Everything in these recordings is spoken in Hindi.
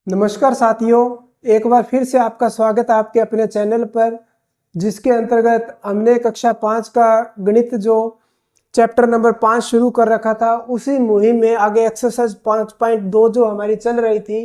नमस्कार साथियों, एक बार फिर से आपका स्वागत है आपके अपने चैनल पर, जिसके अंतर्गत हमने कक्षा 5 का गणित जो चैप्टर नंबर 5 शुरू कर रखा था। उसी मुहिम में आगे एक्सरसाइज 5.2 जो हमारी चल रही थी,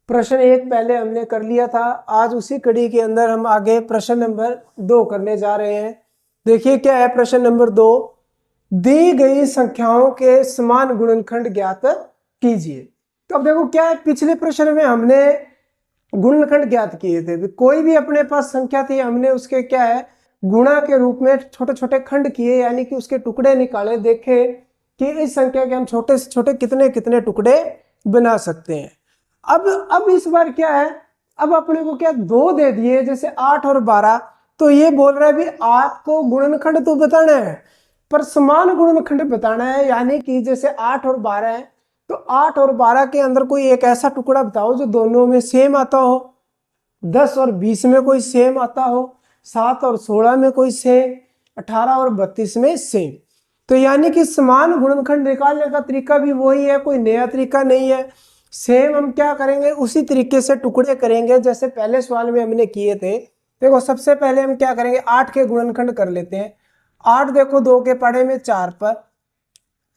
प्रश्न 1 पहले हमने कर लिया था। आज उसी कड़ी के अंदर हम आगे प्रश्न नंबर 2 करने जा रहे हैं। देखिए क्या है प्रश्न नंबर 2। दी गई संख्याओं के समान गुणनखंड ज्ञात कीजिए। तो अब देखो क्या है, पिछले प्रश्न में हमने गुणनखंड ज्ञात किए थे। कोई भी अपने पास संख्या थी, हमने उसके क्या है गुणा के रूप में छोटे छोटे खंड किए, यानी कि उसके टुकड़े निकाले, देखे कि इस संख्या के हम छोटे से छोटे कितने कितने टुकड़े बना सकते हैं। अब इस बार क्या है, अब अपने को क्या 2 दे दिए, जैसे 8 और 12। तो ये बोल रहा है भी आपको गुणनखंड तो बताना है, पर समान गुणनखंड बताना है। यानी कि जैसे 8 और 12 है, तो 8 और 12 के अंदर कोई एक ऐसा टुकड़ा बताओ जो दोनों में सेम आता हो। 10 और 20 में कोई सेम आता हो, 7 और 16 में कोई सेम, 18 और 32 में सेम। तो यानी कि समान गुणनखंड निकालने का तरीका भी वही है, कोई नया तरीका नहीं है। सेम हम क्या करेंगे, उसी तरीके से टुकड़े करेंगे जैसे पहले सवाल में हमने किए थे। देखो सबसे पहले हम क्या करेंगे, 8 के गुणनखंड कर लेते हैं। 8 देखो 2 के पड़े में 4 पर,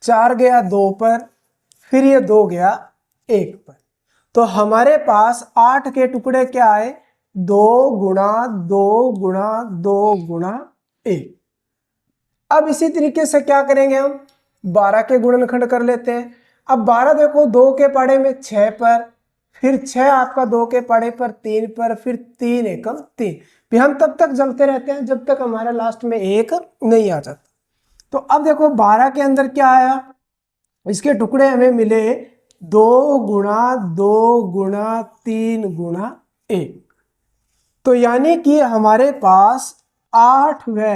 4 गया 2 पर, फिर ये 2 गया 1 पर। तो हमारे पास 8 के टुकड़े क्या आए, 2 गुणा 2 गुणा 2 गुणा 1। अब इसी तरीके से क्या करेंगे, हम 12 के गुणनखंड कर लेते हैं। अब 12 देखो 2 के पड़े में 6 पर, फिर 6 आपका 2 के पड़े पर 3 पर, फिर 3 एकम 3। फिर हम तब तक जलते रहते हैं जब तक हमारा लास्ट में 1 नहीं आ जाता। तो अब देखो 12 के अंदर क्या आया, इसके टुकड़े हमें मिले 2 गुणा 2 गुणा 3 गुणा 1। तो यानी कि हमारे पास 8 व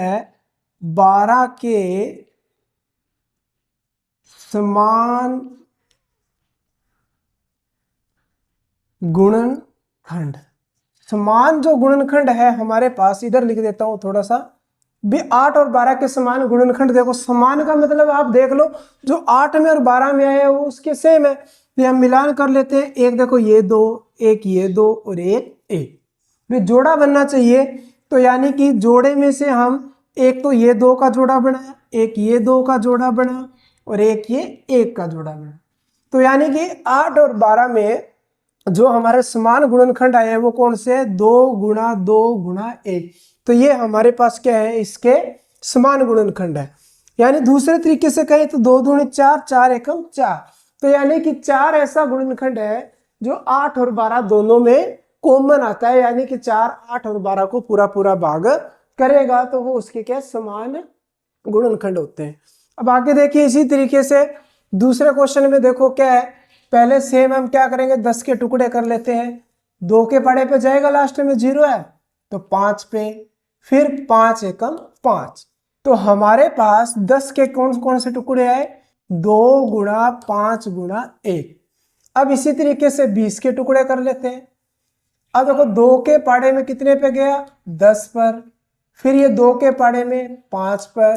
12 के समान गुणनखंड। समान जो गुणनखंड है हमारे पास, इधर लिख देता हूं थोड़ा सा भी, 8 और 12 के समान गुणनखंड। देखो समान का मतलब आप देख लो, जो 8 में और 12 में आया वो उसके सेम है। तो हम मिलान कर लेते हैं। एक देखो ये 2, एक ये 2 और एक भी जोड़ा बनना चाहिए। तो यानी कि जोड़े में से हम एक तो ये 2 का जोड़ा बनाया, एक ये 2 का जोड़ा बना, और एक ये 1 का जोड़ा बना। तो यानी कि 8 और 12 में जो हमारे समान गुणनखंड आए हैं वो कौन से है, 2 गुणा 2 गुणा 1। तो ये हमारे पास क्या है, इसके समान गुणनखंड है। यानी दूसरे तरीके से कहें तो 2 दूनी 4, 4 एकम 4। तो यानी कि 4 ऐसा गुणनखंड है जो 8 और 12 दोनों में कॉमन आता है। यानी कि 4 8 और 12 को पूरा पूरा भाग करेगा, तो वो उसके क्या समान गुणनखंड होते हैं। अब आगे देखिए इसी तरीके से दूसरे क्वेश्चन में देखो क्या है। पहले सेम हम क्या करेंगे, 10 के टुकड़े कर लेते हैं। 2 के पड़े पे जाएगा, लास्ट में 0 है तो 5 पे, फिर 5 एकम 5। तो हमारे पास 10 के कौन कौन से टुकड़े आए, 2 गुणा 5 गुणा 1। अब इसी तरीके से 20 के टुकड़े कर लेते हैं। अब देखो 2 के पाड़े में कितने पे गया, 10 पर, फिर ये 2 के पाड़े में 5 पर,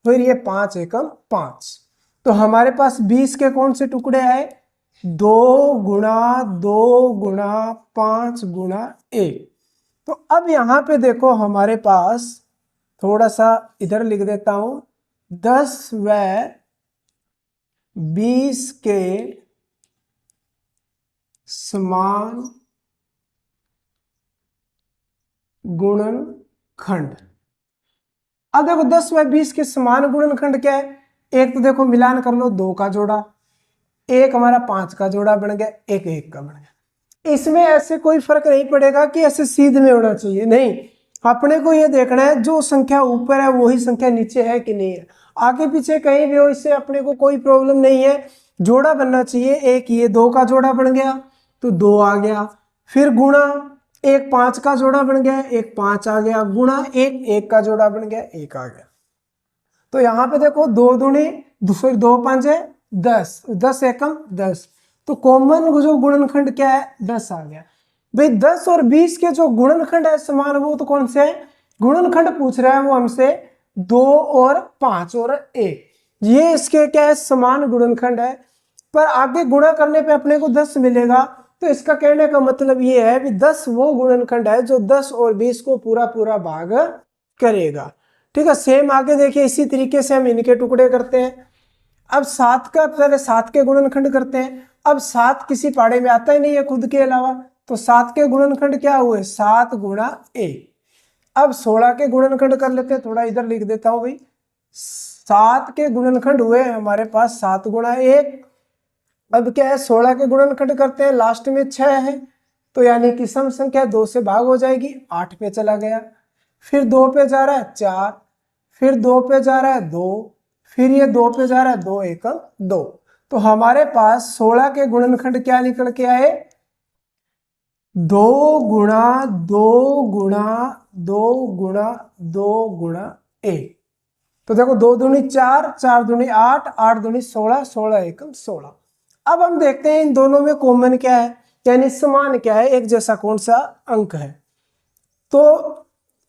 फिर ये 5 एकम 5। तो हमारे पास 20 के कौन से टुकड़े आए, 2 गुणा 2 गुणा 5 गुणा 1। तो अब यहां पे देखो हमारे पास, थोड़ा सा इधर लिख देता हूं, 10 व 20 के समान गुणनखंड। अब देखो 10 व 20 के समान गुणनखंड क्या है, एक तो देखो मिलान कर लो, 2 का जोड़ा, एक हमारा 5 का जोड़ा बन गया, एक 1 का बन गया। इसमें ऐसे कोई फर्क नहीं पड़ेगा कि ऐसे सीध में होना चाहिए, नहीं। अपने को ये देखना है जो संख्या ऊपर है वही संख्या नीचे है कि नहीं है। आगे पीछे कहीं भी हो, इससे अपने को कोई प्रॉब्लम नहीं है। जोड़ा बनना चाहिए। एक ये 2 का जोड़ा बन गया तो 2 आ गया, फिर गुणा एक 5 का जोड़ा बन गया, एक 5 आ गया, गुणा एक 1 का जोड़ा बन गया, 1 आ गया। तो यहाँ पे देखो 2 दूनी 2 5 है 10, 10 एकम 10। तो कॉमन जो गुणनखंड क्या है, 10 आ गया। भाई 10 और 20 के जो गुणनखंड है समान, वो तो कौन से है, गुणनखंड पूछ रहा है वो हमसे 2 और 5 और 1। ये इसके क्या है, समान गुणनखंड है। पर आगे गुणा करने पे अपने को 10 मिलेगा, तो इसका कहने का मतलब ये है कि 10 वो गुणनखंड है जो 10 और 20 को पूरा पूरा भाग करेगा। ठीक है, सेम आगे देखिए इसी तरीके से हम इनके टुकड़े करते हैं। अब 7 का पहले 7 के गुणनखंड करते हैं। अब 7 किसी पाड़े में आता ही नहीं है खुद के अलावा, तो 7 के गुणनखंड क्या हुए, 7 गुणा a। अब 16 के गुणनखंड कर लेते हैं, थोड़ा इधर लिख देता हूं भाई। 7 के गुणनखंड हुए हमारे पास 7 गुणा 1। अब क्या है, 16 के गुणनखंड करते हैं, लास्ट में 6 है, तो यानी कि सम संख्या 2 से भाग हो जाएगी, 8 पे चला गया। फिर 2 पे जा रहा है 4, फिर 2 पे जा रहा है 2, फिर ये 2 पे जा रहा है 2 एकम 2। तो हमारे पास 16 के गुणनखंड क्या निकल के आए, 2 गुणा 2 गुणा 2 गुणा 2 गुणा 1। तो देखो 2 दूनी 4, 4 दूनी 8, 8 दूनी 16, 16 एकम 16। अब हम देखते हैं इन दोनों में कॉमन क्या है, यानी समान क्या है, एक जैसा कौन सा अंक है। तो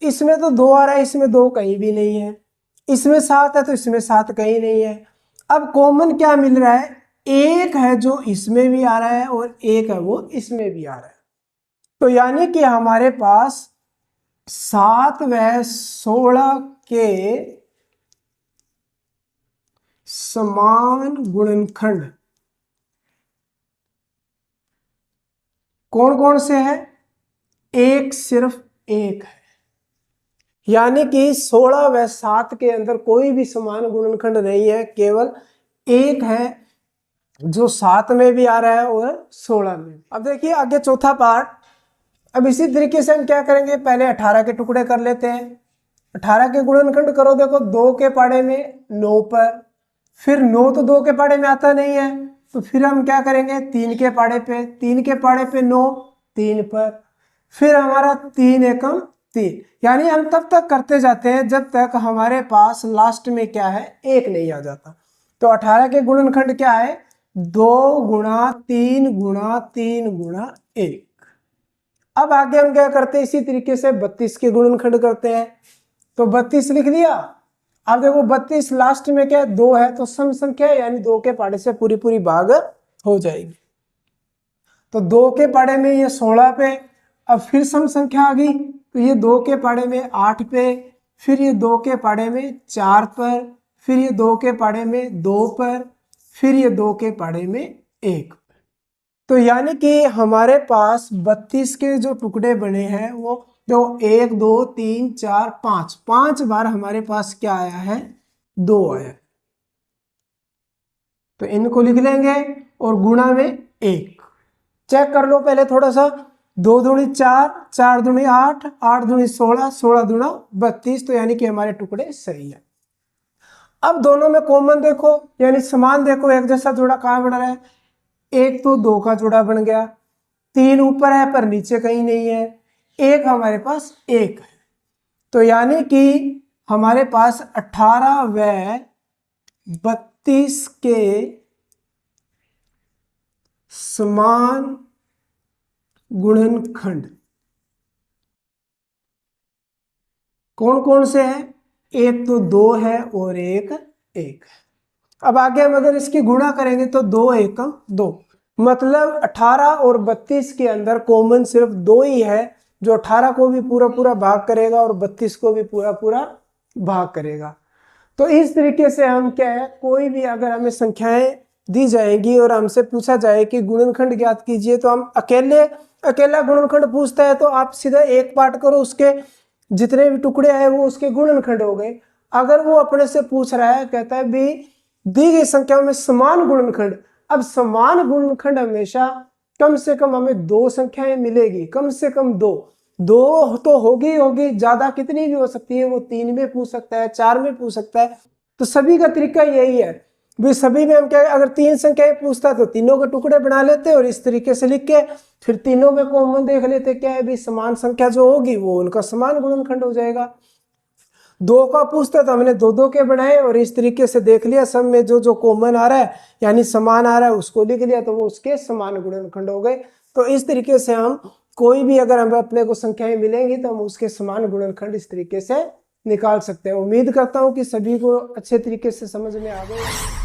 इसमें तो 2 आ रहा है, इसमें 2 कहीं भी नहीं है, इसमें 7 है तो इसमें 7 कहीं नहीं है। अब कॉमन क्या मिल रहा है, एक है जो इसमें भी आ रहा है और एक है वो इसमें भी आ रहा है। तो यानी कि हमारे पास 7 व 16 के समान गुणनखंड कौन कौन से हैं, एक सिर्फ एक है। यानी कि 16 व 7 के अंदर कोई भी समान गुणनखंड नहीं है, केवल एक है जो 7 में भी आ रहा है और 16 में। अब देखिए आगे चौथा पार्ट। अब इसी तरीके से हम क्या करेंगे, पहले 18 के टुकड़े कर लेते हैं। 18 के गुणनखंड करो, देखो 2 के पाड़े में 9 पर, फिर 9 तो 2 के पाड़े में आता नहीं है, तो फिर हम क्या करेंगे, 3 के पाड़े पे, 3 के पाड़े पे 9, 3 पर, फिर हमारा 3 एकम 3। यानी हम तब तक करते जाते हैं जब तक हमारे पास लास्ट में क्या है, 1 नहीं आ जाता। तो 18 के गुणनखंड क्या है, 2 गुणा 3 गुणा 3 गुणा 1। अब आगे हम क्या करते हैं, इसी तरीके से 32 के गुणनखंड करते हैं। तो 32 लिख दिया। अब देखो 32 लास्ट में क्या है, 2 है, तो सम संख्या है, यानी 2 के पाड़े से पूरी पूरी भाग हो जाएगी। तो 2 के पाड़े में ये 16 पे, अब फिर सम संख्या आ गई, तो ये 2 के पाड़े में 8 पे, फिर ये 2 के पाड़े में 4 पर, फिर ये 2 के पाड़े में 2 पर, फिर ये 2 के पाड़े में 1। तो यानी कि हमारे पास 32 के जो टुकड़े बने हैं वो जो 1 2 3 4 5 5 बार हमारे पास क्या आया है, 2 आया है। तो इनको लिख लेंगे और गुणा में 1। चेक कर लो पहले थोड़ा सा, 2 दूनी 4, 4 दूनी 8, 8 दूनी 16, 16 दूना 32। तो यानी कि हमारे टुकड़े सही है। अब दोनों में कॉमन देखो, यानी समान देखो, एक जैसा जोड़ा कहाँ बन रहा है, 1 तो 2 का जोड़ा बन गया, 3 ऊपर है पर नीचे कहीं नहीं है, 1 हमारे पास 1 है। तो यानी कि हमारे पास 18 व 32 के समान गुणनखंड कौन कौन से हैं, एक तो 2 है और एक 1 है। अब आगे हम अगर इसकी गुणा करेंगे तो 2 एकम 2, मतलब 18 और 32 के अंदर कॉमन सिर्फ 2 ही है, जो 18 को भी पूरा पूरा भाग करेगा और 32 को भी पूरा पूरा भाग करेगा। तो इस तरीके से हम क्या है, कोई भी अगर हमें संख्याएं दी जाएगी और हमसे पूछा जाए कि गुणनखंड ज्ञात कीजिए, तो हम अकेला गुणनखंड पूछता है तो आप सीधा एक पार्ट करो, उसके जितने भी टुकड़े आए वो उसके गुणनखंड हो गए। अगर वो अपने से पूछ रहा है, कहता है भी दी गई संख्याओं में समान गुणनखंड, अब समान गुणनखंड हमेशा कम से कम हमें 2 संख्याएं मिलेगी, कम से कम 2 तो होगी, ज्यादा कितनी भी हो सकती है, वो 3 में पूछ सकता है, 4 में पूछ सकता है। तो सभी का तरीका यही है भाई, सभी में हम क्या, अगर 3 संख्याएं पूछता है तो तीनों के टुकड़े बना लेते और इस तरीके से लिख के फिर तीनों में कॉमन देख लेते, क्या है भाई, समान संख्या जो होगी वो उनका समान गुणनखंड हो जाएगा। 2 का पूछता है तो हमने 2 के बनाए और इस तरीके से देख लिया, सब में जो जो कॉमन आ रहा है यानी समान आ रहा है उसको लिख लिया, तो वो उसके समान गुणनखंड हो गए। तो इस तरीके से हम कोई भी अगर हमें अपने को संख्याएं मिलेंगी तो हम उसके समान गुणनखंड इस तरीके से निकाल सकते हैं। उम्मीद करता हूँ कि सभी को अच्छे तरीके से समझ में आ गए।